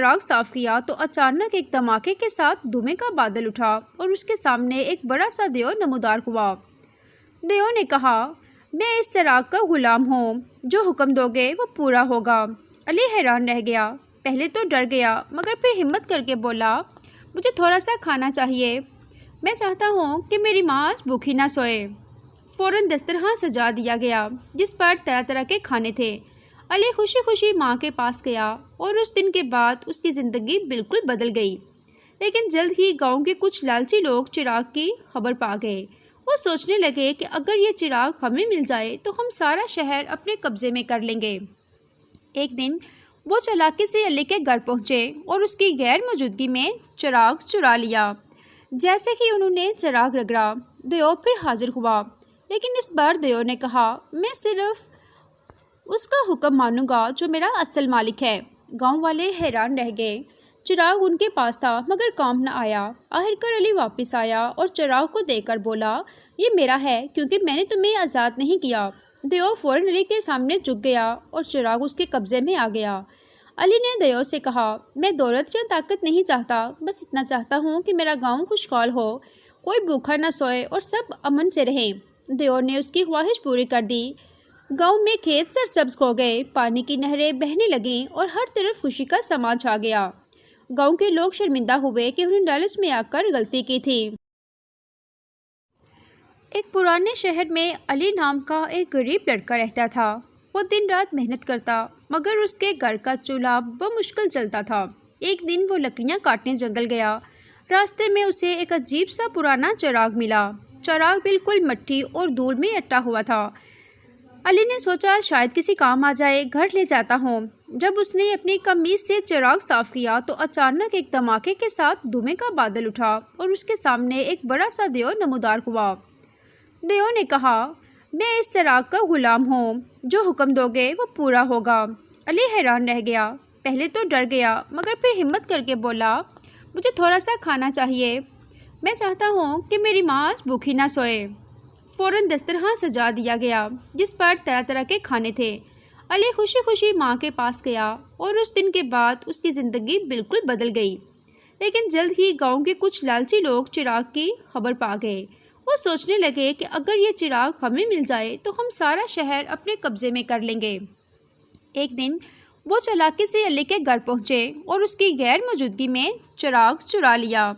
چراغ صاف کیا تو اچانک ایک دھماکے کے ساتھ دھوئیں کا بادل اٹھا اور اس کے سامنے ایک بڑا سا دیو نمودار ہوا۔ دیو نے کہا، میں اس چراغ کا غلام ہوں، جو حکم دو گے وہ پورا ہوگا۔ علی حیران رہ گیا، پہلے تو ڈر گیا مگر پھر ہمت کر کے بولا، مجھے تھوڑا سا کھانا چاہیے، میں چاہتا ہوں کہ میری ماں آج بھوکی نہ سوئے۔ فوراً دسترخوان سجا دیا گیا جس پر طرح طرح کے کھانے تھے۔ علی خوشی خوشی ماں کے پاس گیا اور اس دن کے بعد اس کی زندگی بالکل بدل گئی۔ لیکن جلد ہی گاؤں کے کچھ لالچی لوگ چراغ کی خبر پا گئے۔ وہ سوچنے لگے کہ اگر یہ چراغ ہمیں مل جائے تو ہم سارا شہر اپنے قبضے میں کر لیں گے۔ ایک دن وہ چالاکی سے علی کے گھر پہنچے اور اس کی غیر موجودگی میں چراغ چرا لیا۔ جیسے ہی انہوں نے چراغ رگڑا، دیو پھر حاضر ہوا، لیکن اس بار دیو نے کہا، میں صرف اس کا حکم مانوں گا جو میرا اصل مالک ہے۔ گاؤں والے حیران رہ گئے، چراغ ان کے پاس تھا مگر کام نہ آیا۔ آخرکار علی واپس آیا اور چراغ کو دے کر بولا، یہ میرا ہے کیونکہ میں نے تمہیں آزاد نہیں کیا۔ دیو فوراً علی کے سامنے جھک گیا اور چراغ اس کے قبضے میں آ گیا۔ علی نے دیو سے کہا، میں دولت یا طاقت نہیں چاہتا، بس اتنا چاہتا ہوں کہ میرا گاؤں خوشحال ہو، کوئی بھوکا نہ سوئے اور سب امن سے رہیں۔ دیو نے اس کی خواہش پوری کر دی۔ گاؤں میں کھیت سرسبز ہو گئے، پانی کی نہریں بہنے لگیں اور ہر طرف خوشی کا سما چھا گیا۔ گاؤں کے لوگ شرمندہ ہوئے کہ انہوں نے لالچ میں آ کر غلطی کی تھی۔ ایک پرانے شہر میں علی نام کا ایک غریب لڑکا رہتا تھا۔ وہ دن رات محنت کرتا مگر اس کے گھر کا چولہا بمشکل چلتا تھا۔ ایک دن وہ لکڑیاں کاٹنے جنگل گیا۔ راستے میں اسے ایک عجیب سا پرانا چراغ ملا۔ چراغ بالکل مٹی اور دھول میں اٹا ہوا تھا۔ علی نے سوچا شاید کسی کام آ جائے، گھر لے جاتا ہوں۔ جب اس نے اپنی قمیص سے چراغ صاف کیا تو اچانک ایک دھماکے کے ساتھ دھوئیں کا بادل اٹھا اور اس کے سامنے ایک بڑا سا دیو نمودار ہوا۔ دیو نے کہا، میں اس چراغ کا غلام ہوں، جو حکم دو گے وہ پورا ہوگا۔ علی حیران رہ گیا، پہلے تو ڈر گیا مگر پھر ہمت کر کے بولا، مجھے تھوڑا سا کھانا چاہیے، میں چاہتا ہوں کہ میری ماں آج بھوکی نہ سوئے۔ فوراً دسترخوان سجا دیا گیا جس پر طرح طرح کے کھانے تھے۔ علی خوشی خوشی ماں کے پاس گیا اور اس دن کے بعد اس کی زندگی بالکل بدل گئی۔ لیکن جلد ہی گاؤں کے کچھ لالچی لوگ چراغ کی خبر پا گئے۔ وہ سوچنے لگے کہ اگر یہ چراغ ہمیں مل جائے تو ہم سارا شہر اپنے قبضے میں کر لیں گے۔ ایک دن وہ چالاکی سے علی کے گھر پہنچے اور اس کی غیر موجودگی میں چراغ چرا لیا۔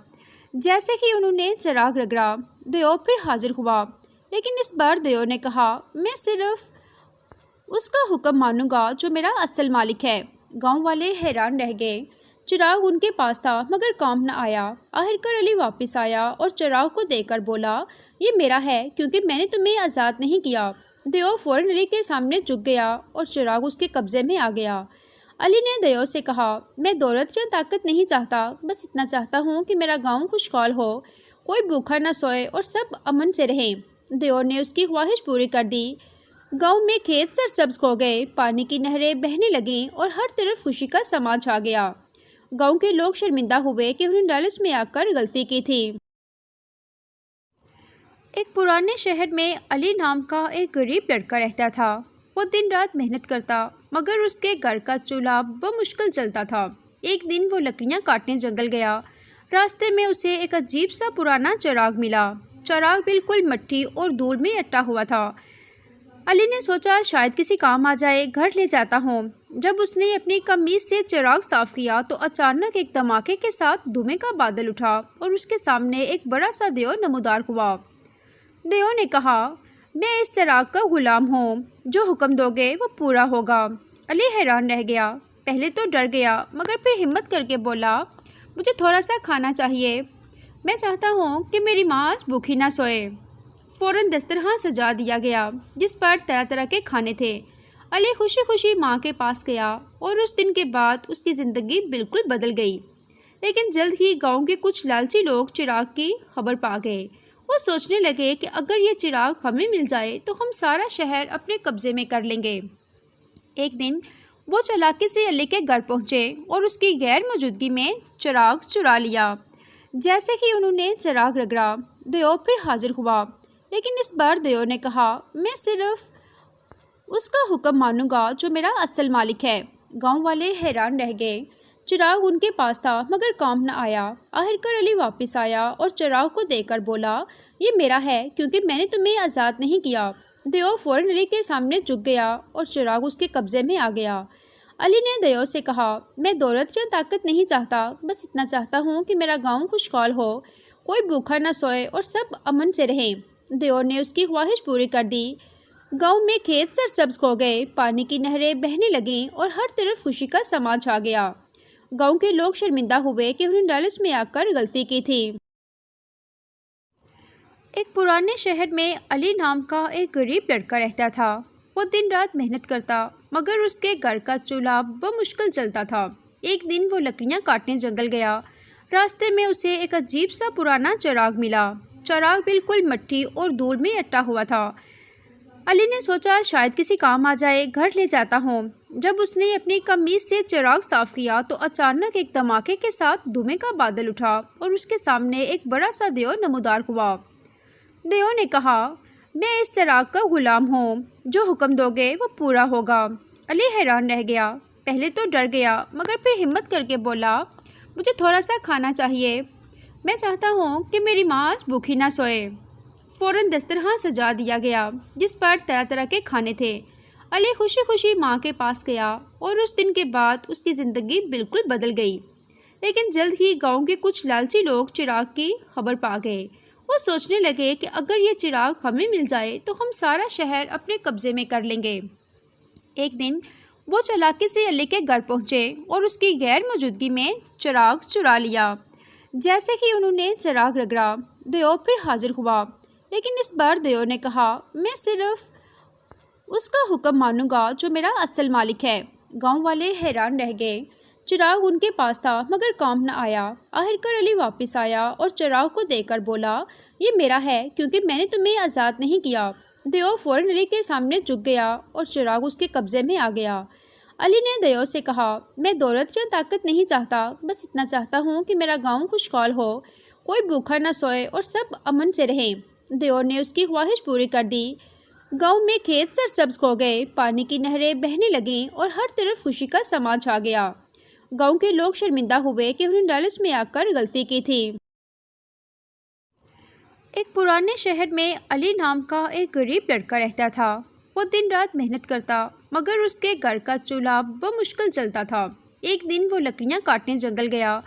جیسے ہی انہوں نے چراغ رگڑا، دیو پھر حاضر ہوا، لیکن اس بار دیو نے کہا، میں صرف اس کا حکم مانوں گا جو میرا اصل مالک ہے۔ گاؤں والے حیران رہ گئے، چراغ ان کے پاس تھا مگر کام نہ آیا۔ آخرکار علی واپس آیا اور چراغ کو دے کر بولا، یہ میرا ہے کیونکہ میں نے تمہیں آزاد نہیں کیا۔ دیو فوراً علی کے سامنے جھک گیا اور چراغ اس کے قبضے میں آ گیا۔ علی نے دیو سے کہا، میں دولت یا طاقت نہیں چاہتا، بس اتنا چاہتا ہوں کہ میرا گاؤں خوشحال ہو، کوئی بھوکا نہ سوئے اور سب امن سے رہیں۔ دیو نے اس کی خواہش پوری کر دی۔ گاؤں میں کھیت سرسبز ہو گئے، پانی کی نہریں بہنے لگیں اور ہر طرف خوشی کا سما چھا گیا۔ گاؤں کے لوگ شرمندہ ہوئے کہ انہوں نے لالچ میں آ کر غلطی کی تھی۔ ایک پرانے شہر میں علی نام کا ایک غریب لڑکا رہتا تھا۔ وہ دن رات محنت کرتا مگر اس کے گھر کا چولہا بمشکل چلتا تھا۔ ایک دن وہ لکڑیاں کاٹنے جنگل گیا۔ راستے میں اسے ایک عجیب سا پرانا چراغ ملا۔ چراغ بالکل مٹی اور دھول میں اٹا ہوا تھا۔ علی نے سوچا شاید کسی کام آ جائے، گھر لے جاتا ہوں۔ جب اس نے اپنی قمیص سے چراغ صاف کیا تو اچانک ایک دھماکے کے ساتھ دھوئیں کا بادل اٹھا اور اس کے سامنے ایک بڑا سا دیو نمودار ہوا۔ دیو نے کہا، میں اس چراغ کا غلام ہوں، جو حکم دو گے وہ پورا ہوگا۔ علی حیران رہ گیا، پہلے تو ڈر گیا مگر پھر ہمت کر کے بولا، مجھے تھوڑا سا کھانا چاہیے، میں چاہتا ہوں کہ میری ماں آج بھوکی نہ سوئے۔ فوراً دسترخوان سجا دیا گیا جس پر طرح طرح کے کھانے تھے۔ علی خوشی خوشی ماں کے پاس گیا اور اس دن کے بعد اس کی زندگی بالکل بدل گئی۔ لیکن جلد ہی گاؤں کے کچھ لالچی لوگ چراغ کی خبر پا گئے۔ وہ سوچنے لگے کہ اگر یہ چراغ ہمیں مل جائے تو ہم سارا شہر اپنے قبضے میں کر لیں گے۔ ایک دن وہ چالاکی سے علی کے گھر پہنچے اور اس کی غیر موجودگی میں چراغ چرا لیا۔ جیسے ہی انہوں نے چراغ رگڑا، دیو پھر حاضر ہوا، لیکن اس بار دیو نے کہا، میں صرف اس کا حکم مانوں گا جو میرا اصل مالک ہے۔ گاؤں والے حیران رہ گئے، چراغ ان کے پاس تھا مگر کام نہ آیا۔ آخر کار علی واپس آیا اور چراغ کو دیکھ کر بولا، یہ میرا ہے کیونکہ میں نے تمہیں آزاد نہیں کیا۔ دیو فوراً علی کے سامنے جھک گیا اور چراغ اس کے قبضے میں آ گیا۔ علی نے دیو سے کہا، میں دولت یا طاقت نہیں چاہتا، بس اتنا چاہتا ہوں کہ میرا گاؤں خوشحال ہو، کوئی بھوکا نہ سوئے اور سب امن سے رہیں۔ دیو نے اس کی خواہش پوری کر دی۔ گاؤں میں کھیت سرسبز ہو گئے، پانی کی نہریں بہنے لگیں اور ہر طرف خوشی کا سما چھا گیا۔ گاؤں کے لوگ شرمندہ ہوئے کہ انہوں نے لالچ میں آ کر غلطی کی تھی۔ ایک پرانے شہر میں علی نام کا ایک غریب لڑکا رہتا تھا۔ وہ دن رات محنت کرتا مگر اس کے گھر کا چولہا بمشکل چلتا تھا۔ ایک دن وہ لکڑیاں کاٹنے جنگل گیا۔ راستے میں اسے ایک عجیب سا پرانا چراغ ملا۔ چراغ بالکل مٹی اور دھول میں اٹا ہوا تھا۔ علی نے سوچا شاید کسی کام آ جائے، گھر لے جاتا ہوں۔ جب اس نے اپنی قمیص سے چراغ صاف کیا تو اچانک ایک دھماکے کے ساتھ دھوئیں کا بادل اٹھا اور اس کے سامنے ایک بڑا سا دیو نمودار ہوا۔ دیو نے کہا، میں اس چراغ کا غلام ہوں، جو حکم دو گے وہ پورا ہوگا۔ علی حیران رہ گیا، پہلے تو ڈر گیا مگر پھر ہمت کر کے بولا، مجھے تھوڑا سا کھانا چاہیے، میں چاہتا ہوں کہ میری ماں آج بھوکی نہ سوئے۔ فوراً دسترخوان سجا دیا گیا جس پر طرح طرح کے کھانے تھے۔ علی خوشی خوشی ماں کے پاس گیا اور اس دن کے بعد اس کی زندگی بالکل بدل گئی۔ لیکن جلد ہی گاؤں کے کچھ لالچی لوگ چراغ کی خبر پا گئے۔ وہ سوچنے لگے کہ اگر یہ چراغ ہمیں مل جائے تو ہم سارا شہر اپنے قبضے میں کر لیں گے۔ ایک دن وہ چالاکی سے علی کے گھر پہنچے اور اس کی غیر موجودگی میں چراغ چرا لیا۔ جیسے ہی انہوں نے چراغ رگڑا، دیو پھر حاضر ہوا، لیکن اس بار دیو نے کہا، میں صرف اس کا حکم مانوں گا جو میرا اصل مالک ہے۔ گاؤں والے حیران رہ گئے۔ چراغ ان کے پاس تھا مگر کام نہ آیا۔ آخر کار علی واپس آیا اور چراغ کو دیکھ کر بولا، یہ میرا ہے کیونکہ میں نے تمہیں آزاد نہیں کیا۔ دیو فوراً علی کے سامنے جھک گیا اور چراغ اس کے قبضے میں آ گیا۔ علی نے دیو سے کہا، میں دولت یا طاقت نہیں چاہتا، بس اتنا چاہتا ہوں کہ میرا گاؤں خوشحال ہو، کوئی بھوکا نہ سوئے اور سب امن سے رہیں۔ دیو نے اس کی خواہش پوری کر دی۔ گاؤں میں کھیت سرسبز ہو گئے، پانی کی نہریں بہنے لگیں اور ہر طرف خوشی کا سما چھا گیا۔ گاؤں کے لوگ شرمندہ ہوئے کہ انہوں نے لالچ میں آ کر غلطی کی تھی۔ ایک پرانے شہر میں علی نام کا ایک غریب لڑکا رہتا تھا۔ وہ دن رات محنت کرتا مگر اس کے گھر کا چولہا بمشکل چلتا تھا۔ ایک دن وہ لکڑیاں کاٹنے جنگل گیا۔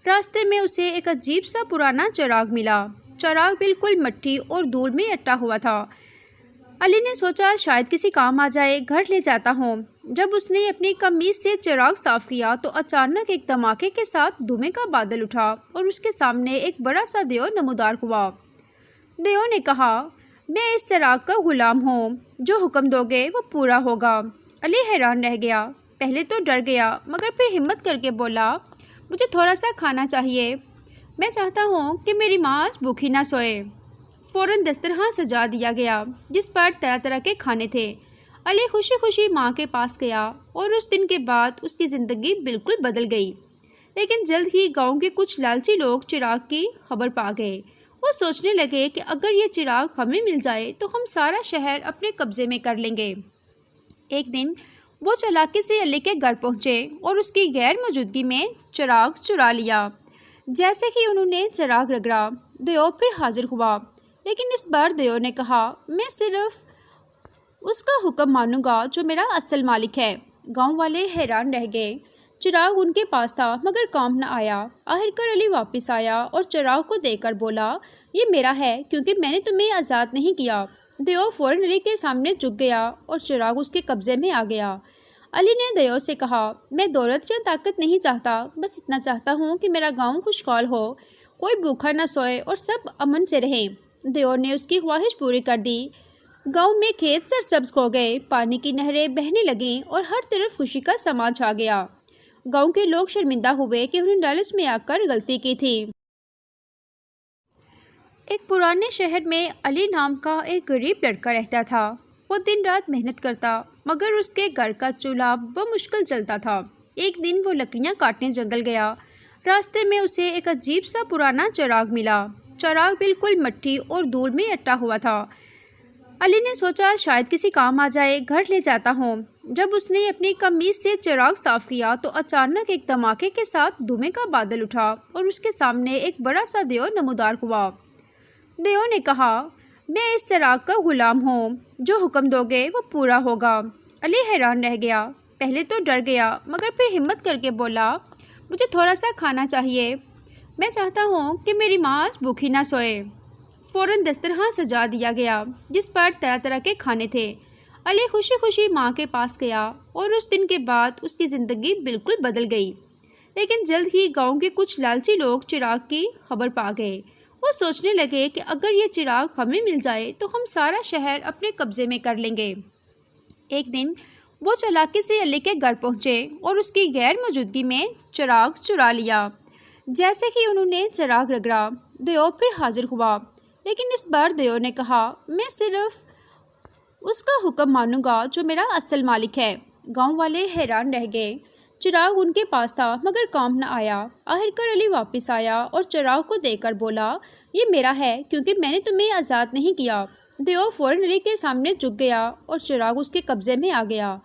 راستے میں اسے ایک عجیب سا پرانا چراغ ملا۔ چراغ بالکل مٹی اور دھول میں اٹا ہوا تھا۔ علی نے سوچا شاید کسی کام آ جائے، گھر لے جاتا ہوں۔ جب اس نے اپنی قمیص سے چراغ صاف کیا تو اچانک ایک دھماکے کے ساتھ دھوئیں کا بادل اٹھا اور اس کے سامنے ایک بڑا سا دیو نمودار ہوا۔ دیو نے کہا، میں اس چراغ کا غلام ہوں، جو حکم دو گے وہ پورا ہوگا۔ علی حیران رہ گیا، پہلے تو ڈر گیا مگر پھر ہمت کر کے بولا، مجھے تھوڑا سا کھانا چاہیے، میں چاہتا ہوں کہ میری ماں آج بھوکی نہ سوئے۔ فوراً دسترخوان سجا دیا گیا جس پر طرح طرح کے کھانے تھے۔ علی خوشی خوشی ماں کے پاس گیا اور اس دن کے بعد اس کی زندگی بالکل بدل گئی۔ لیکن جلد ہی گاؤں کے کچھ لالچی لوگ چراغ کی خبر پا گئے۔ وہ سوچنے لگے کہ اگر یہ چراغ ہمیں مل جائے تو ہم سارا شہر اپنے قبضے میں کر لیں گے۔ ایک دن وہ چالاکی سے علی کے گھر پہنچے اور اس کی غیر موجودگی میں چراغ چرا لیا۔ جیسے ہی انہوں نے چراغ رگڑا، دیو پھر حاضر ہوا، لیکن اس بار دیو نے کہا، میں صرف اس کا حکم مانوں گا جو میرا اصل مالک ہے۔ گاؤں والے حیران رہ گئے۔ چراغ ان کے پاس تھا مگر کام نہ آیا۔ آخر کار علی واپس آیا اور چراغ کو دیکھ کر بولا، یہ میرا ہے کیونکہ میں نے تمہیں آزاد نہیں کیا۔ دیو فوراً علی کے سامنے جھک گیا اور چراغ اس کے قبضے میں آ گیا۔ علی نے دیو سے کہا، میں دولت یا طاقت نہیں چاہتا، بس اتنا چاہتا ہوں کہ میرا گاؤں خوشحال ہو، کوئی بھوکا نہ سوئے اور سب امن سے رہیں۔ دیو نے اس کی خواہش پوری کر دی۔ گاؤں میں کھیت سرسبز ہو گئے، پانی کی نہریں بہنے لگیں اور ہر طرف خوشی کا سما چھا گیا۔ گاؤں کے لوگ شرمندہ ہوئے کہ انہوں نے لالچ میں آ کر غلطی کی تھی۔ ایک پرانے شہر میں علی نام کا ایک غریب لڑکا رہتا تھا۔ وہ دن رات محنت کرتا مگر اس کے گھر کا چولہا بمشکل چلتا تھا۔ ایک دن وہ لکڑیاں کاٹنے جنگل گیا۔ راستے میں اسے ایک عجیب سا پرانا چراغ ملا۔ چراغ بالکل مٹی اور دھول میں اٹا ہوا تھا۔ علی نے سوچا شاید کسی کام آ جائے، گھر لے جاتا ہوں۔ جب اس نے اپنی قمیص سے چراغ صاف کیا تو اچانک ایک دھماکے کے ساتھ دھوئیں کا بادل اٹھا اور اس کے سامنے ایک بڑا سا دیو نمودار ہوا۔ دیو نے کہا، میں اس چراغ کا غلام ہوں، جو حکم دو گے وہ پورا ہوگا۔ علی حیران رہ گیا، پہلے تو ڈر گیا مگر پھر ہمت کر کے بولا، مجھے تھوڑا سا کھانا چاہیے، میں چاہتا ہوں کہ میری ماں آج بھوکی نہ سوئے۔ فوراً دسترخوان سجا دیا گیا جس پر طرح طرح کے کھانے تھے۔ علی خوشی خوشی ماں کے پاس گیا اور اس دن کے بعد اس کی زندگی بالکل بدل گئی۔ لیکن جلد ہی گاؤں کے کچھ لالچی لوگ چراغ کی خبر پا گئے۔ وہ سوچنے لگے کہ اگر یہ چراغ ہمیں مل جائے تو ہم سارا شہر اپنے قبضے میں کر لیں گے۔ ایک دن وہ چالاکی سے علی کے گھر پہنچے اور اس کی غیر موجودگی میں چراغ چرا لیا۔ جیسے ہی انہوں نے چراغ رگڑا، دیو پھر حاضر ہوا، لیکن اس بار دیو نے کہا، میں صرف اس کا حکم مانوں گا جو میرا اصل مالک ہے۔ گاؤں والے حیران رہ گئے، چراغ ان کے پاس تھا مگر کام نہ آیا۔ آخرکار علی واپس آیا اور چراغ کو دے کر بولا، یہ میرا ہے کیونکہ میں نے تمہیں آزاد نہیں کیا۔ دیو فوراً علی کے سامنے جھک گیا اور چراغ اس کے قبضے میں آ گیا۔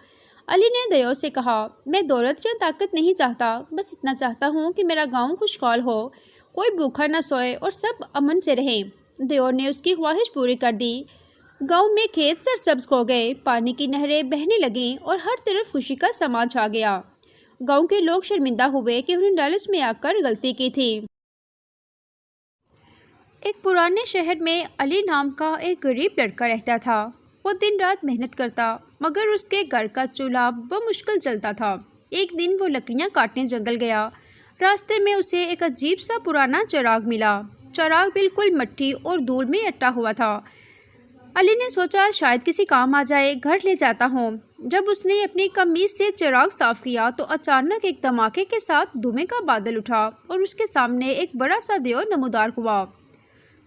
علی نے دیو سے کہا، میں دولت یا طاقت نہیں چاہتا، بس اتنا چاہتا ہوں کہ میرا گاؤں خوشحال ہو، کوئی بھوکا نہ سوئے اور سب امن سے رہیں۔ دیو نے اس کی خواہش پوری کر دی۔ گاؤں میں کھیت سرسبز ہو گئے، پانی کی نہریں بہنے لگیں اور ہر طرف خوشی کا سما چھا گیا۔ گاؤں کے لوگ شرمندہ ہوئے کہ انہوں نے لالچ میں آ کر غلطی کی تھی۔ ایک پرانے شہر میں علی نام کا ایک غریب لڑکا رہتا تھا۔ وہ دن رات محنت کرتا مگر اس کے گھر کا چولہا بمشکل چلتا تھا۔ ایک دن وہ لکڑیاں کاٹنے جنگل گیا۔ راستے میں اسے ایک عجیب سا پرانا چراغ ملا۔ چراغ بالکل مٹی اور دھول میں اٹا ہوا تھا۔ علی نے سوچا شاید کسی کام آ جائے، گھر لے جاتا ہوں۔ جب اس نے اپنی قمیص سے چراغ صاف کیا تو اچانک ایک دھماکے کے ساتھ دھوئیں کا بادل اٹھا اور اس کے سامنے ایک بڑا سا دیو نمودار ہوا۔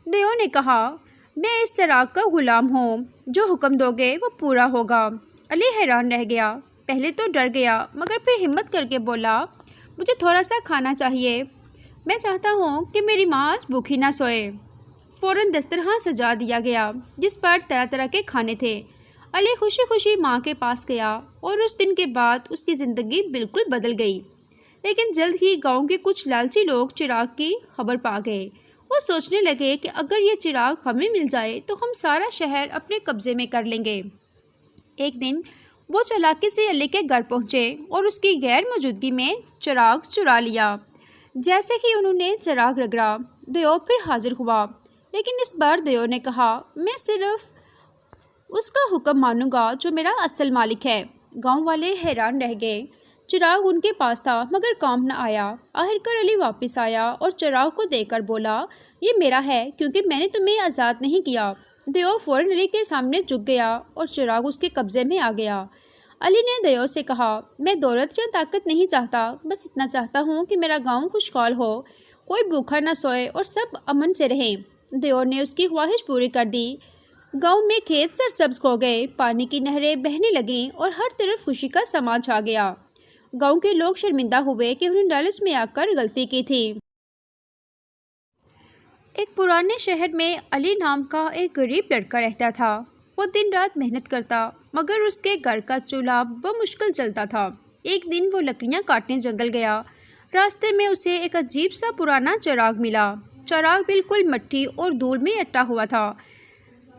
دیو نے کہا، میں اس چراغ کا غلام ہوں، جو حکم دو گے وہ پورا ہوگا۔ علی حیران رہ گیا، پہلے تو ڈر گیا مگر پھر ہمت کر کے بولا، مجھے تھوڑا سا کھانا چاہیے، میں چاہتا ہوں کہ میری ماں آج بھوکی نہ سوئے۔ فوراً دسترخوان سجا دیا گیا جس پر طرح طرح کے کھانے تھے۔ علی خوشی خوشی ماں کے پاس گیا اور اس دن کے بعد اس کی زندگی بالکل بدل گئی۔ لیکن جلد ہی گاؤں کے کچھ لالچی لوگ چراغ کی خبر پا گئے۔ وہ سوچنے لگے کہ اگر یہ چراغ ہمیں مل جائے تو ہم سارا شہر اپنے قبضے میں کر لیں گے۔ ایک دن وہ چالاکی سے علی کے گھر پہنچے اور اس کی غیر موجودگی میں چراغ چرا لیا۔ جیسے ہی انہوں نے چراغ رگڑا، دیو پھر حاضر ہوا، لیکن اس بار دیو نے کہا، میں صرف اس کا حکم مانوں گا جو میرا اصل مالک ہے۔ گاؤں والے حیران رہ گئے، چراغ ان کے پاس تھا مگر کام نہ آیا۔ آخرکار علی واپس آیا اور چراغ کو دے کر بولا، یہ میرا ہے کیونکہ میں نے تمہیں آزاد نہیں کیا۔ دیو فوراً علی کے سامنے جھک گیا اور چراغ اس کے قبضے میں آ گیا۔ علی نے دیو سے کہا، میں دولت یا طاقت نہیں چاہتا، بس اتنا چاہتا ہوں کہ میرا گاؤں خوشحال ہو، کوئی بھوکا نہ سوئے اور سب امن سے رہیں۔ دیو نے اس کی خواہش پوری کر دی۔ گاؤں میں کھیت سرسبز ہو گئے، پانی کی نہریں بہنے لگیں اور ہر طرف خوشی کا سما چھا گیا۔ گاؤں کے لوگ شرمندہ ہوئے کہ انہوں نے لالچ میں آ کر غلطی کی تھی۔ ایک پرانے شہر میں علی نام کا ایک غریب لڑکا رہتا تھا۔ وہ دن رات محنت کرتا مگر اس کے گھر کا چولہا بمشکل چلتا تھا۔ ایک دن وہ لکڑیاں کاٹنے جنگل گیا۔ راستے میں اسے ایک عجیب سا پرانا چراغ ملا۔ چراغ بالکل مٹی اور دھول میں اٹا ہوا تھا۔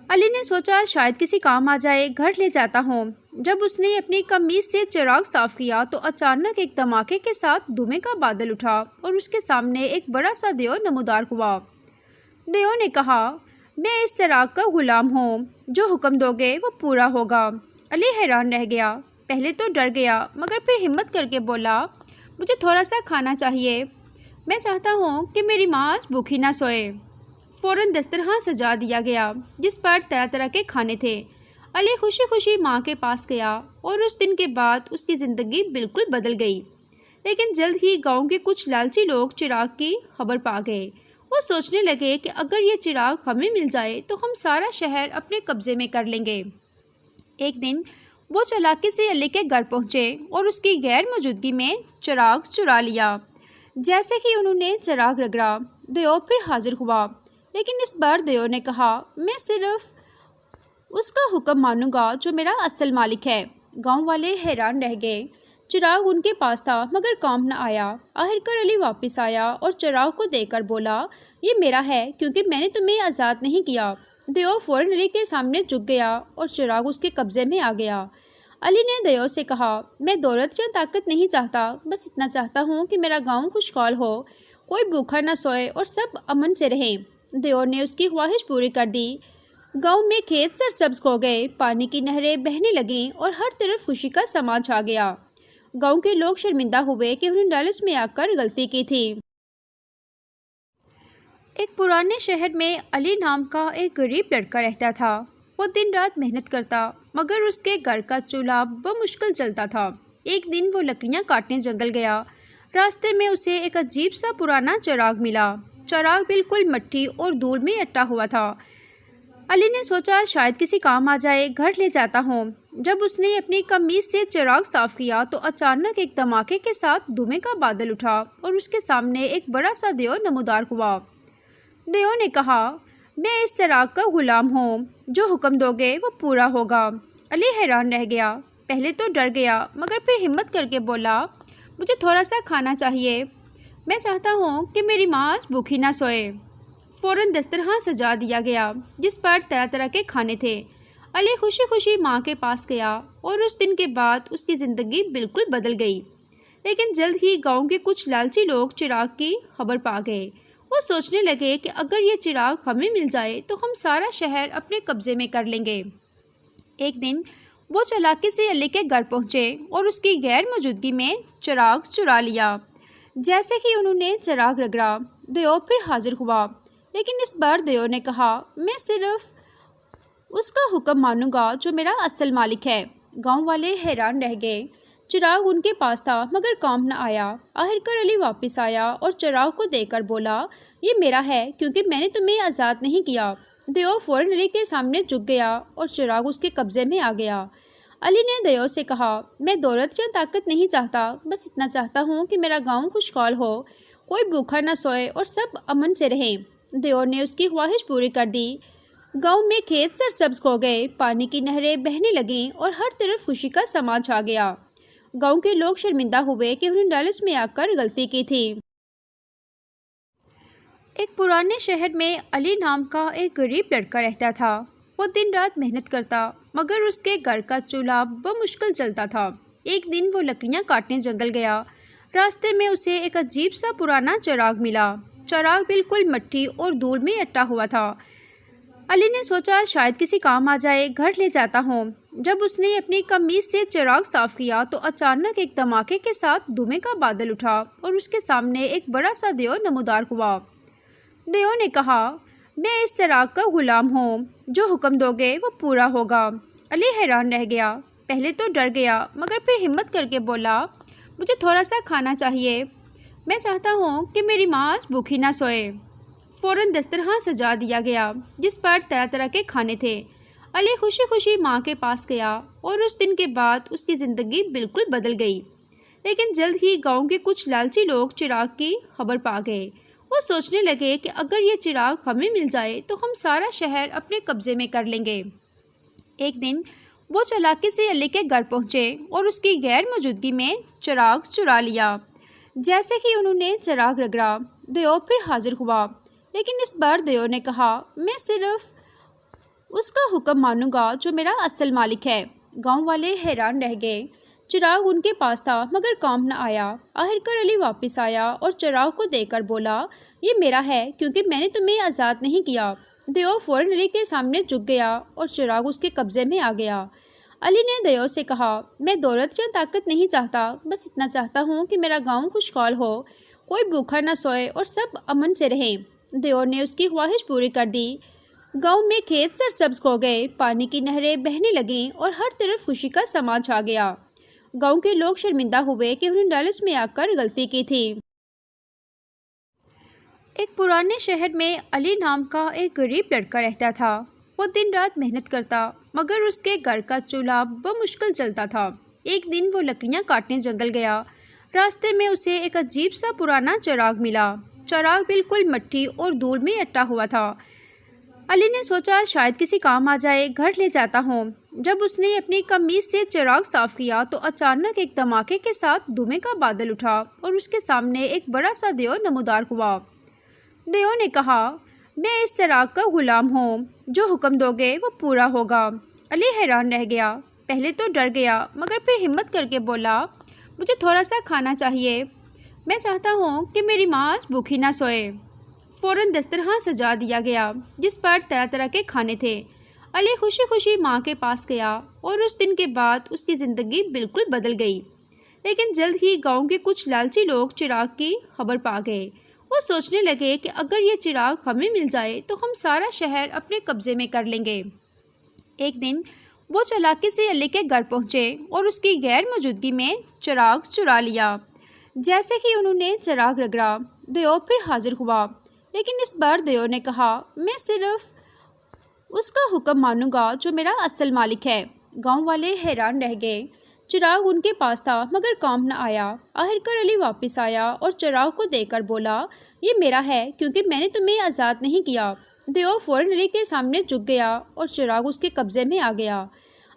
علی نے سوچا شاید کسی کام آ جائے، گھر لے جاتا ہوں۔ جب اس نے اپنی قمیص سے چراغ صاف کیا تو اچانک ایک دھماکے کے ساتھ دھوئیں کا بادل اٹھا اور اس کے سامنے ایک بڑا سا دیو نمودار ہوا۔ دیو نے کہا، میں اس چراغ کا غلام ہوں، جو حکم دو گے وہ پورا ہوگا۔ علی حیران رہ گیا، پہلے تو ڈر گیا مگر پھر ہمت کر کے بولا، مجھے تھوڑا سا کھانا چاہیے، میں چاہتا ہوں کہ میری ماں آج بھوکی نہ سوئے۔ فوراً دسترخوان سجا دیا گیا جس پر طرح طرح کے کھانے تھے۔ علی خوشی خوشی ماں کے پاس گیا اور اس دن کے بعد اس کی زندگی بالکل بدل گئی۔ لیکن جلد ہی گاؤں کے کچھ لالچی لوگ چراغ کی خبر پا گئے۔ وہ سوچنے لگے کہ اگر یہ چراغ ہمیں مل جائے تو ہم سارا شہر اپنے قبضے میں کر لیں گے۔ ایک دن وہ چالاکی سے علی کے گھر پہنچے اور اس کی غیر موجودگی میں چراغ چرا لیا۔ جیسے ہی انہوں نے چراغ رگڑا، دیو پھر حاضر ہوا، لیکن اس بار دیو نے کہا، میں صرف اس کا حکم مانوں گا جو میرا اصل مالک ہے۔ گاؤں والے حیران رہ گئے۔ چراغ ان کے پاس تھا مگر کام نہ آیا۔ آخر کار علی واپس آیا اور چراغ کو دے کر بولا، یہ میرا ہے کیونکہ میں نے تمہیں آزاد نہیں کیا۔ دیو فوراً علی کے سامنے جھک گیا اور چراغ اس کے قبضے میں آ گیا۔ علی نے دیو سے کہا، میں دولت یا طاقت نہیں چاہتا، بس اتنا چاہتا ہوں کہ میرا گاؤں خوشحال ہو، کوئی بھوکا نہ سوئے اور سب امن سے رہیں۔ دیو نے اس کی خواہش پوری کر دی۔ گاؤں میں کھیت سرسبز ہو گئے، پانی کی نہریں بہنے لگیں اور ہر طرف خوشی کا سما چھا گیا۔ گاؤں کے لوگ شرمندہ ہوئے کہ انہوں نے لالچ میں آ کر غلطی کی تھی۔ ایک پرانے شہر میں علی نام کا ایک غریب لڑکا رہتا تھا۔ وہ دن رات محنت کرتا مگر اس کے گھر کا چولہا بمشکل چلتا تھا۔ ایک دن وہ لکڑیاں کاٹنے جنگل گیا۔ راستے میں اسے ایک عجیب سا پرانا چراغ ملا۔ چراغ بالکل مٹی اور دھول میں اٹا ہوا تھا۔ علی نے سوچا شاید کسی کام آ جائے، گھر لے جاتا ہوں۔ جب اس نے اپنی قمیض سے چراغ صاف کیا تو اچانک ایک دھماکے کے ساتھ دھوئیں کا بادل اٹھا اور اس کے سامنے ایک بڑا سا دیو نمودار ہوا۔ دیو نے کہا، میں اس چراغ کا غلام ہوں، جو حکم دو گے وہ پورا ہوگا۔ علی حیران رہ گیا۔ پہلے تو ڈر گیا مگر پھر ہمت کر کے بولا، مجھے تھوڑا سا کھانا چاہیے، میں چاہتا ہوں کہ میری ماں آج بھوکی نہ سوئے۔ فوراً دسترخوان سجا دیا گیا جس پر طرح طرح کے کھانے تھے۔ علی خوشی خوشی ماں کے پاس گیا اور اس دن کے بعد اس کی زندگی بالکل بدل گئی۔ لیکن جلد ہی گاؤں کے کچھ لالچی لوگ چراغ کی خبر پا گئے۔ وہ سوچنے لگے کہ اگر یہ چراغ ہمیں مل جائے تو ہم سارا شہر اپنے قبضے میں کر لیں گے۔ ایک دن وہ چالاکی سے علی کے گھر پہنچے اور اس کی غیر موجودگی میں چراغ چرا لیا۔ جیسے ہی انہوں نے چراغ رگڑا، دیو پھر حاضر ہوا۔ لیکن اس بار دیو نے کہا، میں صرف اس کا حکم مانوں گا جو میرا اصل مالک ہے۔ گاؤں والے حیران رہ گئے۔ چراغ ان کے پاس تھا مگر کام نہ آیا۔ آخر کار علی واپس آیا اور چراغ کو دے کر بولا، یہ میرا ہے کیونکہ میں نے تمہیں آزاد نہیں کیا۔ دیو فوراً علی کے سامنے جھک گیا اور چراغ اس کے قبضے میں آ گیا۔ علی نے دیو سے کہا، میں دولت یا طاقت نہیں چاہتا، بس اتنا چاہتا ہوں کہ میرا گاؤں خوشحال ہو، کوئی بھوکا نہ سوئے اور سب امن سے رہیں۔ دیو نے اس کی خواہش پوری کر دی۔ گاؤں میں کھیت سرسبز ہو گئے، پانی کی نہریں بہنے لگیں اور ہر طرف خوشی کا سما چھا گیا۔ گاؤں کے لوگ شرمندہ ہوئے کہ انہوں نے لالچ میں آ کر غلطی کی تھی۔ ایک پرانے شہر میں علی نام کا ایک غریب لڑکا رہتا تھا۔ وہ دن رات محنت کرتا مگر اس کے گھر کا چولہا بمشکل چلتا تھا۔ ایک دن وہ لکڑیاں کاٹنے جنگل گیا۔ راستے میں اسے ایک عجیب سا پرانا چراغ ملا۔ چراغ بالکل مٹی اور دھول میں اٹا ہوا تھا۔ علی نے سوچا شاید کسی کام آ جائے، گھر لے جاتا ہوں۔ جب اس نے اپنی قمیض سے چراغ صاف کیا تو اچانک ایک دھماکے کے ساتھ دھوئیں کا بادل اٹھا اور اس کے سامنے ایک بڑا سا دیو نمودار ہوا۔ دیو نے کہا، میں اس چراغ کا غلام ہوں، جو حکم دو گے وہ پورا ہوگا۔ علی حیران رہ گیا۔ پہلے تو ڈر گیا مگر پھر ہمت کر کے بولا، مجھے تھوڑا سا کھانا چاہیے، میں چاہتا ہوں کہ میری ماں آج بھوکی نہ سوئے۔ فوراً دسترخوان سجا دیا گیا جس پر طرح طرح کے کھانے تھے۔ علی خوشی خوشی ماں کے پاس گیا اور اس دن کے بعد اس کی زندگی بالکل بدل گئی۔ لیکن جلد ہی گاؤں کے کچھ لالچی لوگ چراغ کی خبر پا گئے۔ وہ سوچنے لگے کہ اگر یہ چراغ ہمیں مل جائے تو ہم سارا شہر اپنے قبضے میں کر لیں گے۔ ایک دن وہ چالاکی سے علی کے گھر پہنچے اور اس کی غیر موجودگی میں چراغ چرا لیا۔ جیسے ہی انہوں نے چراغ رگڑا، دیو پھر حاضر ہوا۔ لیکن اس بار دیو نے کہا، میں صرف اس کا حکم مانوں گا جو میرا اصل مالک ہے۔ گاؤں والے حیران رہ گئے۔ چراغ ان کے پاس تھا مگر کام نہ آیا۔ آخر کار علی واپس آیا اور چراغ کو دے کر بولا، یہ میرا ہے کیونکہ میں نے تمہیں آزاد نہیں کیا۔ دیو فوراً علی کے سامنے جھک گیا اور چراغ اس کے قبضے میں آ گیا۔ علی نے دیو سے کہا، میں دولت یا طاقت نہیں چاہتا، بس اتنا چاہتا ہوں کہ میرا گاؤں خوشحال ہو، کوئی بھوکا نہ سوئے اور سب امن سے رہیں۔ دیو نے اس کی خواہش پوری کر دی۔ گاؤں میں کھیت سرسبز ہو گئے، پانی کی نہریں بہنے لگیں اور ہر طرف خوشی کا سما چھا گیا۔ گاؤں کے لوگ شرمندہ ہوئے کہ انہوں نے لالچ میں آ کر غلطی کی تھی۔ ایک پرانے شہر میں علی نام کا ایک غریب لڑکا رہتا تھا۔ وہ دن رات محنت کرتا مگر اس کے گھر کا چولہا بمشکل چلتا تھا۔ ایک دن وہ لکڑیاں کاٹنے جنگل گیا۔ راستے میں اسے ایک عجیب سا پرانا چراغ ملا۔ چراغ بالکل مٹی اور دھول میں اٹا ہوا تھا۔ علی نے سوچا شاید کسی کام آ جائے، گھر لے جاتا ہوں۔ جب اس نے اپنی قمیص سے چراغ صاف کیا تو اچانک ایک دھماکے کے ساتھ دھوئیں کا بادل اٹھا اور اس کے سامنے ایک بڑا سا دیو نمودار ہوا۔ دیو نے کہا، میں اس چراغ کا غلام ہوں، جو حکم دو گے وہ پورا ہوگا۔ علی حیران رہ گیا، پہلے تو ڈر گیا مگر پھر ہمت کر کے بولا، مجھے تھوڑا سا کھانا چاہیے، میں چاہتا ہوں کہ میری ماں آج بھوکی نہ سوئے۔ فوراً دسترخوان سجا دیا گیا جس پر طرح طرح کے کھانے تھے۔ علی خوشی خوشی ماں کے پاس گیا اور اس دن کے بعد اس کی زندگی بالکل بدل گئی۔ لیکن جلد ہی گاؤں کے کچھ لالچی لوگ چراغ کی خبر پا گئے۔ وہ سوچنے لگے کہ اگر یہ چراغ ہمیں مل جائے تو ہم سارا شہر اپنے قبضے میں کر لیں گے۔ ایک دن وہ چالاکی سے علی کے گھر پہنچے اور اس کی غیر موجودگی میں چراغ چرا لیا۔ جیسے ہی انہوں نے چراغ رگڑا، دیو پھر حاضر ہوا، لیکن اس بار دیو نے کہا، میں صرف اس کا حکم مانوں گا جو میرا اصل مالک ہے۔ گاؤں والے حیران رہ گئے، چراغ ان کے پاس تھا مگر کام نہ آیا۔ آخرکار علی واپس آیا اور چراغ کو دے کر بولا، یہ میرا ہے کیونکہ میں نے تمہیں آزاد نہیں کیا۔ دیو فوراً علی کے سامنے جھک گیا اور چراغ اس کے قبضے میں آ گیا۔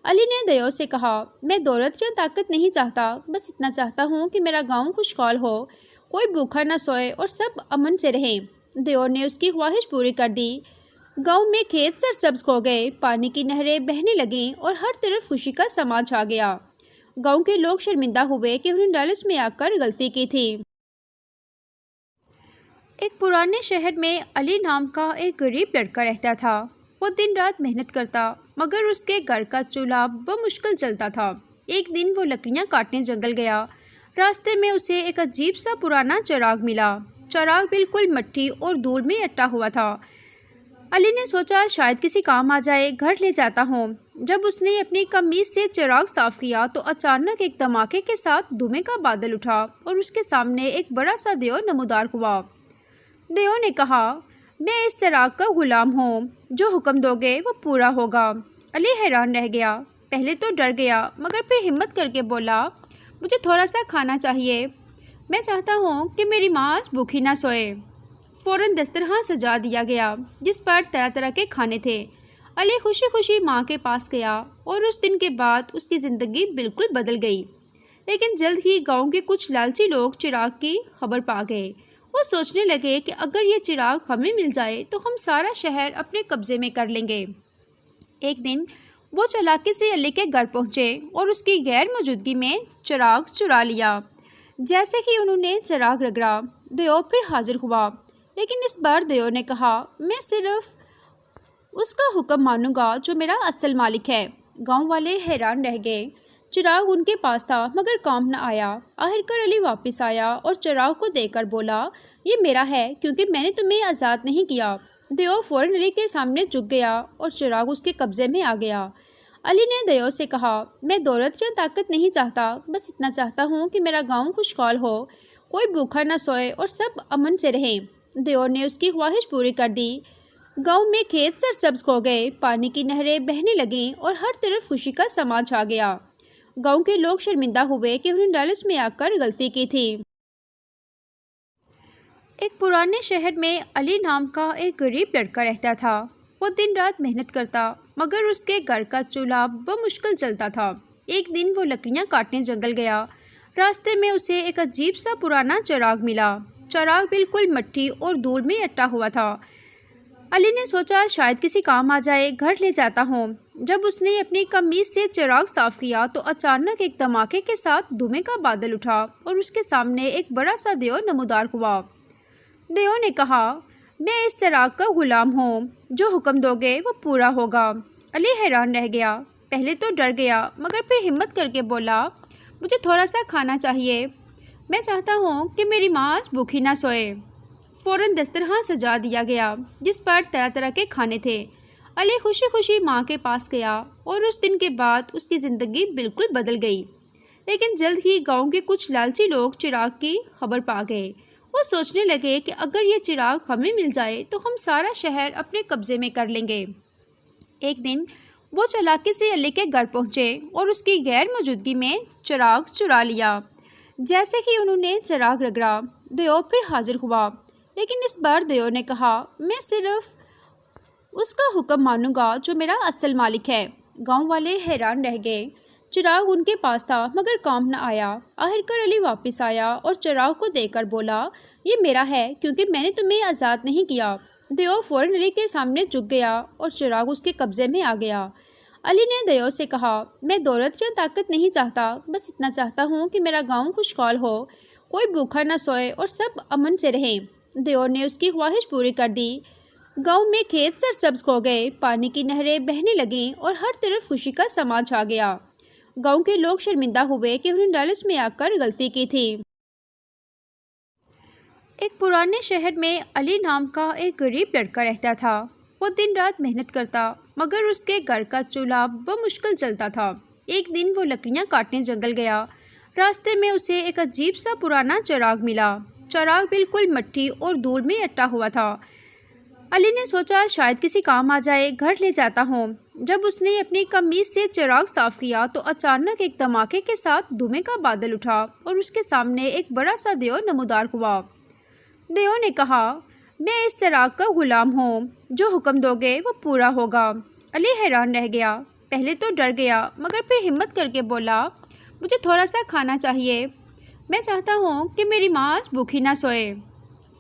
علی نے دیو سے کہا، میں دولت یا طاقت نہیں چاہتا، بس اتنا چاہتا ہوں کہ میرا گاؤں خوشحال ہو، کوئی بھوکا نہ سوئے اور سب امن سے رہیں۔ دیو نے اس کی خواہش پوری کر دی۔ گاؤں میں کھیت سرسبز ہو گئے، پانی کی نہریں بہنے لگیں اور ہر طرف خوشی کا سما چھا گیا۔ گاؤں کے لوگ شرمندہ ہوئے کہ انہوں نے لالچ میں آ کر غلطی کی تھی۔ ایک پرانے شہر میں علی نام کا ایک غریب لڑکا رہتا تھا۔ وہ دن رات محنت کرتا مگر اس کے گھر کا چولہا بمشکل چلتا تھا۔ ایک دن وہ لکڑیاں کاٹنے جنگل گیا۔ راستے میں اسے ایک عجیب سا پرانا چراغ ملا۔ چراغ بالکل مٹی اور دھول میں اٹا ہوا تھا۔ علی نے سوچا شاید کسی کام آ جائے، گھر لے جاتا ہوں۔ جب اس نے اپنی قمیص سے چراغ صاف کیا تو اچانک ایک دھماکے کے ساتھ دھوئیں کا بادل اٹھا اور اس کے سامنے ایک بڑا سا دیو نمودار ہوا۔ دیو نے کہا، میں اس چراغ کا غلام ہوں، جو حکم دو گے وہ پورا ہوگا۔ علی حیران رہ گیا، پہلے تو ڈر گیا مگر پھر ہمت کر کے بولا، مجھے تھوڑا سا کھانا چاہیے، میں چاہتا ہوں کہ میری ماں آج بھوکی نہ سوئے۔ فوراً دسترخوان سجا دیا گیا جس پر طرح طرح کے کھانے تھے۔ علی خوشی خوشی ماں کے پاس گیا اور اس دن کے بعد اس کی زندگی بالکل بدل گئی۔ لیکن جلد ہی گاؤں کے کچھ لالچی لوگ چراغ کی خبر پا گئے۔ وہ سوچنے لگے کہ اگر یہ چراغ ہمیں مل جائے تو ہم سارا شہر اپنے قبضے میں کر لیں گے۔ ایک دن وہ چالاکی سے علی کے گھر پہنچے اور اس کی غیر موجودگی میں چراغ چرا لیا۔ جیسے ہی انہوں نے چراغ رگڑا، دیو پھر حاضر ہوا، لیکن اس بار دیو نے کہا، میں صرف اس کا حکم مانوں گا جو میرا اصل مالک ہے۔ گاؤں والے حیران رہ گئے، چراغ ان کے پاس تھا مگر کام نہ آیا۔ آخرکار علی واپس آیا اور چراغ کو دے کر بولا، یہ میرا ہے کیونکہ میں نے تمہیں آزاد نہیں کیا۔ دیو فوراً علی کے سامنے جھک گیا اور چراغ اس کے قبضے میں آ گیا۔ علی نے دیو سے کہا، میں دولت یا طاقت نہیں چاہتا، بس اتنا چاہتا ہوں کہ میرا گاؤں خوشحال ہو، کوئی بھوکا نہ سوئے اور سب امن سے رہیں۔ دیو نے اس کی خواہش پوری کر دی۔ گاؤں میں کھیت سرسبز ہو گئے، پانی کی نہریں بہنے لگیں اور ہر طرف خوشی کا سما چھا گیا۔ گاؤں کے لوگ شرمندہ ہوئے کہ انہوں نے لالچ میں آ کر غلطی کی تھی۔ ایک پرانے شہر میں علی نام کا ایک غریب لڑکا رہتا تھا۔ وہ دن رات محنت کرتا مگر اس کے گھر کا چولہا بمشکل چلتا تھا۔ ایک دن وہ لکڑیاں کاٹنے جنگل گیا۔ راستے میں اسے ایک عجیب سا پرانا چراغ ملا۔ چراغ بالکل مٹی اور دھول میں اٹا ہوا تھا۔ علی نے سوچا شاید کسی کام آ جائے، گھر لے جاتا ہوں۔ جب اس نے اپنی قمیص سے چراغ صاف کیا تو اچانک ایک دھماکے کے ساتھ دھوئیں کا بادل اٹھا اور اس کے سامنے ایک بڑا سا دیو نمودار ہوا۔ دیو نے کہا، میں اس چراغ کا غلام ہوں، جو حکم دو گے وہ پورا ہوگا۔ علی حیران رہ گیا، پہلے تو ڈر گیا مگر پھر ہمت کر کے بولا، مجھے تھوڑا سا کھانا چاہیے، میں چاہتا ہوں کہ میری ماں آج بھوکی نہ سوئے۔ فوراً دسترخوان سجا دیا گیا جس پر طرح طرح کے کھانے تھے۔ علی خوشی خوشی ماں کے پاس گیا اور اس دن کے بعد اس کی زندگی بالکل بدل گئی۔ لیکن جلد ہی گاؤں کے کچھ لالچی لوگ چراغ کی خبر پا گئے۔ وہ سوچنے لگے کہ اگر یہ چراغ ہمیں مل جائے تو ہم سارا شہر اپنے قبضے میں کر لیں گے۔ ایک دن وہ چالاکی سے علی کے گھر پہنچے اور اس کی غیر موجودگی میں چراغ چرا لیا۔ جیسے ہی انہوں نے چراغ رگڑا، دیو پھر حاضر ہوا، لیکن اس بار دیو نے کہا، میں صرف اس کا حکم مانوں گا جو میرا اصل مالک ہے۔ گاؤں والے حیران رہ گئے۔ چراغ ان کے پاس تھا مگر کام نہ آیا۔ آخر کار علی واپس آیا اور چراغ کو دے کر بولا، یہ میرا ہے کیونکہ میں نے تمہیں آزاد نہیں کیا۔ دیو فوراً علی کے سامنے جھک گیا اور چراغ اس کے قبضے میں آ گیا۔ علی نے دیو سے کہا، میں دولت یا طاقت نہیں چاہتا، بس اتنا چاہتا ہوں کہ میرا گاؤں خوشحال ہو، کوئی بھوکا نہ سوئے اور سب امن سے رہیں۔ دیو نے اس کی خواہش پوری کر دی۔ گاؤں میں کھیت سرسبز ہو گئے، پانی کی نہریں بہنے لگیں اور ہر طرف خوشی کا سما چھا گیا۔ گاؤں کے لوگ شرمندہ ہوئے کہ انہوں نے لالچ میں آ کر غلطی کی تھی۔ ایک پرانے شہر میں علی نام کا ایک غریب لڑکا رہتا تھا۔ وہ دن رات محنت کرتا مگر اس کے گھر کا چولہا بمشکل چلتا تھا۔ ایک دن وہ لکڑیاں کاٹنے جنگل گیا۔ راستے میں اسے ایک عجیب سا پرانا چراغ ملا۔ چراغ بالکل مٹی اور دھول میں اٹا ہوا تھا۔ علی نے سوچا شاید کسی کام آ جائے، گھر لے جاتا ہوں۔ جب اس نے اپنی قمیص سے چراغ صاف کیا تو اچانک ایک دھماکے کے ساتھ دھوئیں کا بادل اٹھا اور اس کے سامنے ایک بڑا سا دیو نمودار ہوا۔ دیو نے کہا، میں اس چراغ کا غلام ہوں، جو حکم دو گے وہ پورا ہوگا۔ علی حیران رہ گیا۔ پہلے تو ڈر گیا مگر پھر ہمت کر کے بولا، مجھے تھوڑا سا کھانا چاہیے، میں چاہتا ہوں کہ میری ماں آج بھوکی نہ سوئے۔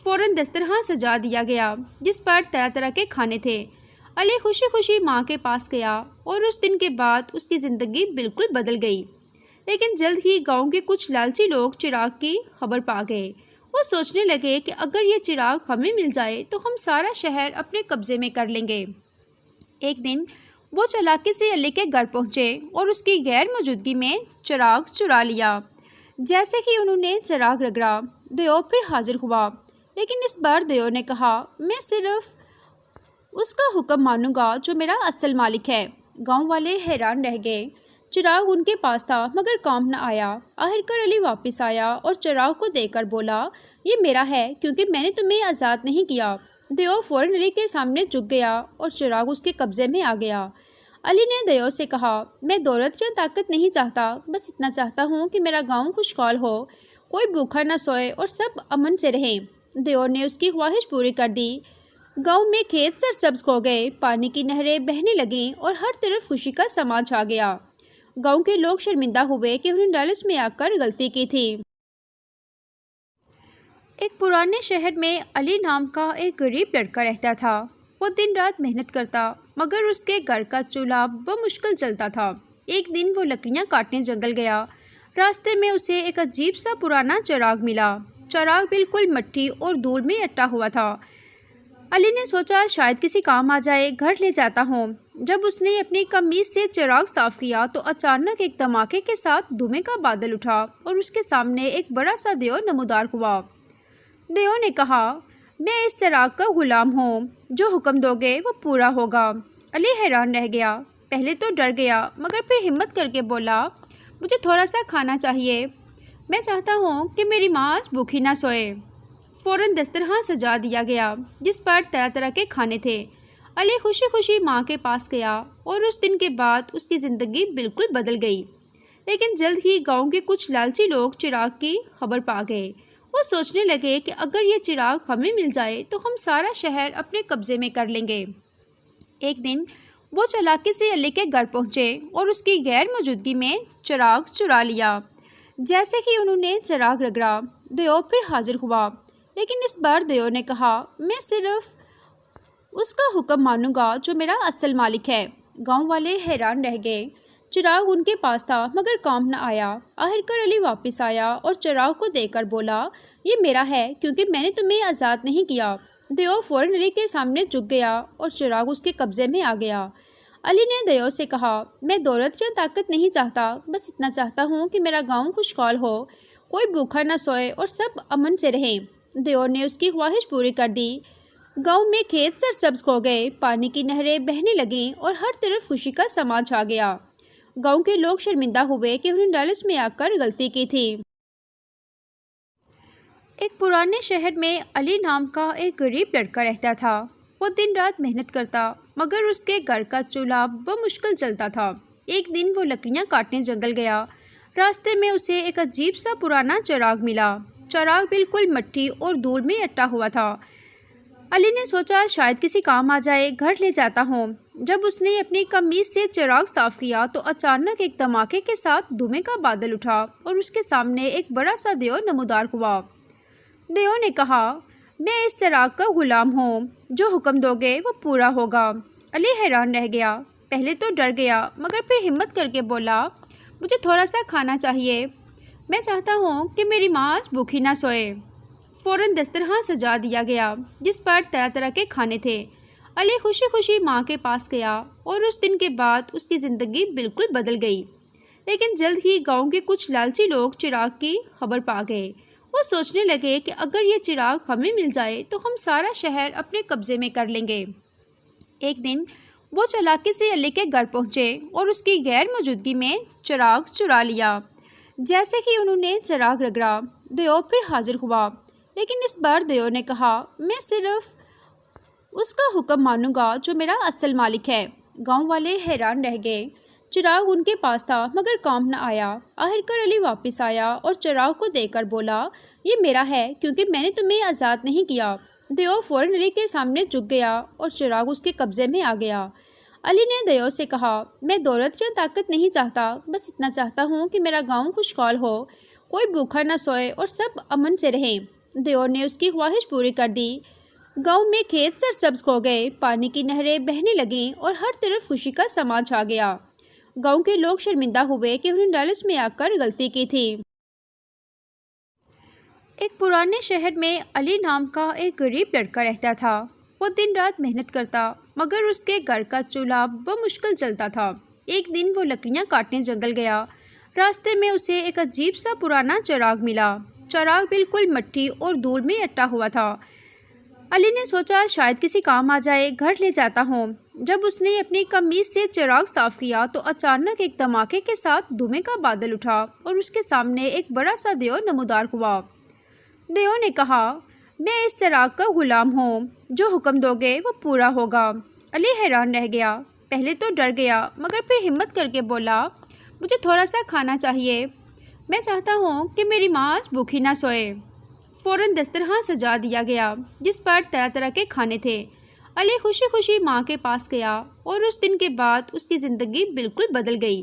فوراً دسترخوان سجا دیا گیا جس پر طرح طرح کے کھانے تھے۔ علی خوشی خوشی ماں کے پاس گیا اور اس دن کے بعد اس کی زندگی بالکل بدل گئی۔ لیکن جلد ہی گاؤں کے کچھ لالچی لوگ چراغ کی خبر پا گئے۔ وہ سوچنے لگے کہ اگر یہ چراغ ہمیں مل جائے تو ہم سارا شہر اپنے قبضے میں کر لیں گے۔ ایک دن وہ چالاکی سے علی کے گھر پہنچے اور اس کی غیر موجودگی میں چراغ چرا لیا۔ جیسے ہی انہوں نے چراغ رگڑا، دیو پھر حاضر ہوا، لیکن اس بار دیو نے کہا، میں صرف اس کا حکم مانوں گا جو میرا اصل مالک ہے۔ گاؤں والے حیران رہ گئے۔ چراغ ان کے پاس تھا مگر کام نہ آیا۔ آخر کار علی واپس آیا اور چراغ کو دے کر بولا، یہ میرا ہے کیونکہ میں نے تمہیں آزاد نہیں کیا۔ دیو فوراً علی کے سامنے جھک گیا اور چراغ اس کے قبضے میں آ گیا۔ علی نے دیو سے کہا، میں دولت یا طاقت نہیں چاہتا، بس اتنا چاہتا ہوں کہ میرا گاؤں خوشحال ہو، کوئی بھوکا نہ سوئے اور سب امن سے رہیں۔ دیو نے اس کی خواہش پوری کر دی۔ گاؤں میں کھیت سرسبز ہو گئے، پانی کی نہریں بہنے لگیں اور ہر طرف خوشی کا سما چھا گیا۔ گاؤں کے لوگ شرمندہ ہوئے کہ انہوں نے لالچ میں آ کر غلطی کی تھی۔ ایک پرانے شہر میں علی نام کا ایک غریب لڑکا رہتا تھا۔ وہ دن رات محنت کرتا مگر اس کے گھر کا چولہا بمشکل چلتا تھا۔ ایک دن وہ لکڑیاں کاٹنے جنگل گیا۔ راستے میں اسے ایک عجیب سا پرانا چراغ ملا۔ چراغ بالکل مٹی اور دھول میں اٹا ہوا تھا۔ علی نے سوچا شاید کسی کام آ جائے، گھر لے جاتا ہوں۔ جب اس نے اپنی قمیص سے چراغ صاف کیا تو اچانک ایک دھماکے کے ساتھ دھوئیں کا بادل اٹھا اور اس کے سامنے ایک بڑا سا دیو نمودار ہوا۔ دیو نے کہا، میں اس چراغ کا غلام ہوں، جو حکم دو گے وہ پورا ہوگا۔ علی حیران رہ گیا۔ پہلے تو ڈر گیا مگر پھر ہمت کر کے بولا، مجھے تھوڑا سا کھانا چاہیے، میں چاہتا ہوں کہ میری ماں آج بھوکی نہ سوئے۔ فوراً دسترخوان سجا دیا گیا جس پر طرح طرح کے کھانے تھے۔ علی خوشی خوشی ماں کے پاس گیا اور اس دن کے بعد اس کی زندگی بالکل بدل گئی۔ لیکن جلد ہی گاؤں کے کچھ لالچی لوگ چراغ کی خبر پا گئے۔ وہ سوچنے لگے کہ اگر یہ چراغ ہمیں مل جائے تو ہم سارا شہر اپنے قبضے میں کر لیں گے۔ ایک دن وہ چالاکی سے علی کے گھر پہنچے اور اس کی غیر موجودگی میں چراغ چرا لیا۔ جیسے ہی انہوں نے چراغ رگڑا، دیو پھر حاضر ہوا، لیکن اس بار دیو نے کہا، میں صرف اس کا حکم مانوں گا جو میرا اصل مالک ہے۔ گاؤں والے حیران رہ گئے۔ چراغ ان کے پاس تھا مگر کام نہ آیا۔ آخر کار علی واپس آیا اور چراغ کو دے کر بولا، یہ میرا ہے کیونکہ میں نے تمہیں آزاد نہیں کیا۔ دیو فوراً علی کے سامنے جھک گیا اور چراغ اس کے قبضے میں آ گیا۔ علی نے دیو سے کہا، میں دولت یا طاقت نہیں چاہتا، بس اتنا چاہتا ہوں کہ میرا گاؤں خوشحال ہو، کوئی بھوکا نہ سوئے اور سب امن سے رہیں۔ دیو نے اس کی خواہش پوری کر دی۔ گاؤں میں کھیت سرسبز ہو گئے، پانی کی نہریں بہنے لگیں اور ہر طرف خوشی کا سما چھا گیا۔ گاؤں کے لوگ شرمندہ ہوئے کہ انہوں نے لالچ میں آ کر غلطی کی تھی۔ ایک پرانے شہر میں علی نام کا ایک غریب لڑکا رہتا تھا۔ وہ دن رات محنت کرتا مگر اس کے گھر کا چولہا بمشکل چلتا تھا۔ ایک دن وہ لکڑیاں کاٹنے جنگل گیا۔ راستے میں اسے ایک عجیب سا پرانا چراغ ملا۔ چراغ بالکل مٹی اور دھول میں اٹا ہوا تھا۔ علی نے سوچا شاید کسی کام آ جائے، گھر لے جاتا ہوں۔ جب اس نے اپنی قمیص سے چراغ صاف کیا تو اچانک ایک دھماکے کے ساتھ دھوئیں کا بادل اٹھا اور اس کے سامنے ایک بڑا سا دیو نمودار ہوا۔ دیو نے کہا، میں اس چراغ کا غلام ہوں، جو حکم دو گے وہ پورا ہوگا۔ علی حیران رہ گیا، پہلے تو ڈر گیا مگر پھر ہمت کر کے بولا، مجھے تھوڑا سا کھانا چاہیے، میں چاہتا ہوں کہ میری ماں آج بھوکی نہ سوئے۔ فوراً دسترخوان سجا دیا گیا جس پر طرح طرح کے کھانے تھے۔ علی خوشی خوشی ماں کے پاس گیا اور اس دن کے بعد اس کی زندگی بالکل بدل گئی۔ لیکن جلد ہی گاؤں کے کچھ لالچی لوگ چراغ کی خبر پا گئے۔ وہ سوچنے لگے کہ اگر یہ چراغ ہمیں مل جائے تو ہم سارا شہر اپنے قبضے میں کر لیں گے۔ ایک دن وہ چالاکی سے علی کے گھر پہنچے اور اس کی غیر موجودگی میں چراغ چرا لیا۔ جیسے ہی انہوں نے چراغ رگڑا، دیو پھر حاضر ہوا، لیکن اس بار دیو نے کہا، میں صرف اس کا حکم مانوں گا جو میرا اصل مالک ہے۔ گاؤں والے حیران رہ گئے، چراغ ان کے پاس تھا مگر کام نہ آیا۔ آخر کار علی واپس آیا اور چراغ کو دے کر بولا، یہ میرا ہے کیونکہ میں نے تمہیں آزاد نہیں کیا۔ دیو فوراً علی کے سامنے جھک گیا اور چراغ اس کے قبضے میں آ گیا۔ علی نے دیو سے کہا، میں دولت یا طاقت نہیں چاہتا، بس اتنا چاہتا ہوں کہ میرا گاؤں خوشحال ہو، کوئی بھوکا نہ سوئے اور سب امن سے رہیں۔ دیو نے اس کی خواہش پوری کر دی۔ گاؤں میں کھیت سرسبز ہو گئے، پانی کی نہریں بہنے لگیں اور ہر طرف خوشی کا سما چھا گیا۔ گاؤں کے لوگ شرمندہ ہوئے کہ انہوں نے لالچ میں آ کر غلطی کی تھی۔ ایک پرانے شہر میں علی نام کا ایک غریب لڑکا رہتا تھا۔ وہ دن رات محنت کرتا مگر اس کے گھر کا چولہا بمشکل چلتا تھا۔ ایک دن وہ لکڑیاں کاٹنے جنگل گیا۔ راستے میں اسے ایک عجیب سا پرانا چراغ ملا۔ چراغ بالکل مٹی اور دھول میں اٹا ہوا تھا۔ علی نے سوچا شاید کسی کام آ جائے، گھر لے جاتا ہوں۔ جب اس نے اپنی قمیص سے چراغ صاف کیا تو اچانک ایک دھماکے کے ساتھ دھوئیں کا بادل اٹھا اور اس کے سامنے ایک بڑا سا دیو نمودار ہوا۔ دیو نے کہا، میں اس چراغ کا غلام ہوں، جو حکم دو گے وہ پورا ہوگا۔ علی حیران رہ گیا، پہلے تو ڈر گیا مگر پھر ہمت کر کے بولا، مجھے تھوڑا سا کھانا چاہیے، میں چاہتا ہوں کہ میری ماں آج بھوکی نہ سوئے۔ فوراً دسترخوان سجا دیا گیا جس پر طرح طرح کے کھانے تھے۔ علی خوشی خوشی ماں کے پاس گیا اور اس دن کے بعد اس کی زندگی بالکل بدل گئی۔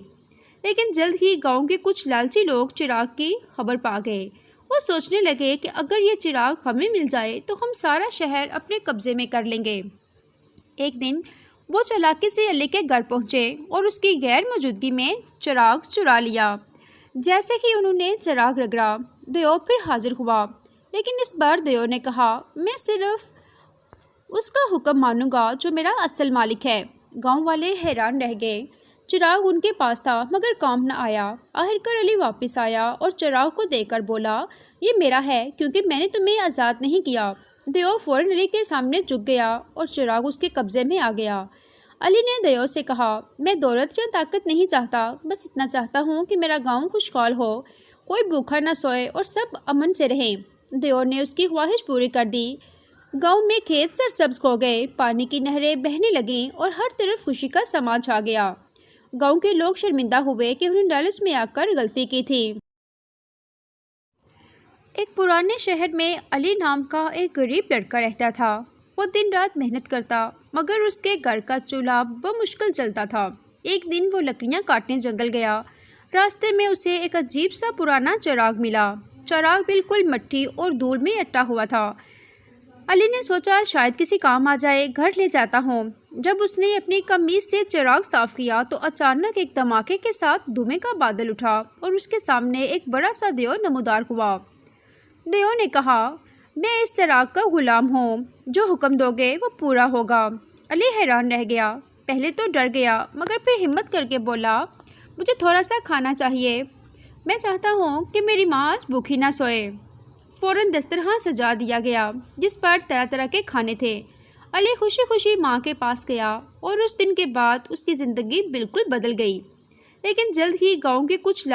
لیکن جلد ہی گاؤں کے کچھ لالچی لوگ چراغ کی خبر پا گئے۔ وہ سوچنے لگے کہ اگر یہ چراغ ہمیں مل جائے تو ہم سارا شہر اپنے قبضے میں کر لیں گے۔ ایک دن وہ چالاکی سے علی کے گھر پہنچے اور اس کی غیر موجودگی میں چراغ چرا لیا۔ جیسے ہی انہوں نے چراغ رگڑا، دیو پھر حاضر ہوا، لیکن اس بار دیو نے کہا، میں صرف اس کا حکم مانوں گا جو میرا اصل مالک ہے۔ گاؤں والے حیران رہ گئے، چراغ ان کے پاس تھا مگر کام نہ آیا۔ آخر کار علی واپس آیا اور چراغ کو دے کر بولا، یہ میرا ہے کیونکہ میں نے تمہیں آزاد نہیں کیا۔ دیو فوراً علی کے سامنے جھک گیا اور چراغ اس کے قبضے میں آ گیا۔ علی نے دیو سے کہا، میں دولت یا طاقت نہیں چاہتا، بس اتنا چاہتا ہوں کہ میرا گاؤں خوشحال ہو، کوئی بھوکا نہ سوئے اور سب امن سے رہیں۔ دیو نے اس کی خواہش پوری کر دی۔ گاؤں میں کھیت سرسبز ہو گئے، پانی کی نہریں بہنے لگیں اور ہر طرف خوشی کا سما چھا گیا۔ گاؤں کے لوگ شرمندہ ہوئے کہ انہوں نے لالچ میں آ کر غلطی کی تھی۔ ایک پرانے شہر میں علی نام کا ایک غریب لڑکا رہتا تھا۔ وہ دن رات محنت کرتا مگر اس کے گھر کا چولہا بمشکل چلتا تھا۔ ایک دن وہ لکڑیاں کاٹنے جنگل گیا۔ راستے میں اسے ایک عجیب سا پرانا چراغ ملا۔ چراغ بالکل مٹی اور دھول میں اٹا ہوا تھا۔ علی نے سوچا شاید کسی کام آ جائے، گھر لے جاتا ہوں۔ جب اس نے اپنی قمیص سے چراغ صاف کیا تو اچانک ایک دھماکے کے ساتھ دھوئیں کا بادل اٹھا اور اس کے سامنے ایک بڑا سا دیو نمودار ہوا۔ دیو نے کہا، میں اس چراغ کا غلام ہوں، جو حکم دو گے وہ پورا ہوگا۔ علی حیران رہ گیا، پہلے تو ڈر گیا مگر پھر ہمت کر کے بولا، مجھے تھوڑا سا کھانا چاہیے، میں چاہتا ہوں کہ میری ماں آج بھوکی نہ سوئے۔ فوراً دسترخوان سجا دیا گیا جس پر طرح طرح کے کھانے تھے۔ علی خوشی خوشی ماں کے پاس گیا اور اس دن کے بعد اس کی زندگی بالکل بدل گئی۔ لیکن جلد ہی گاؤں کے کچھ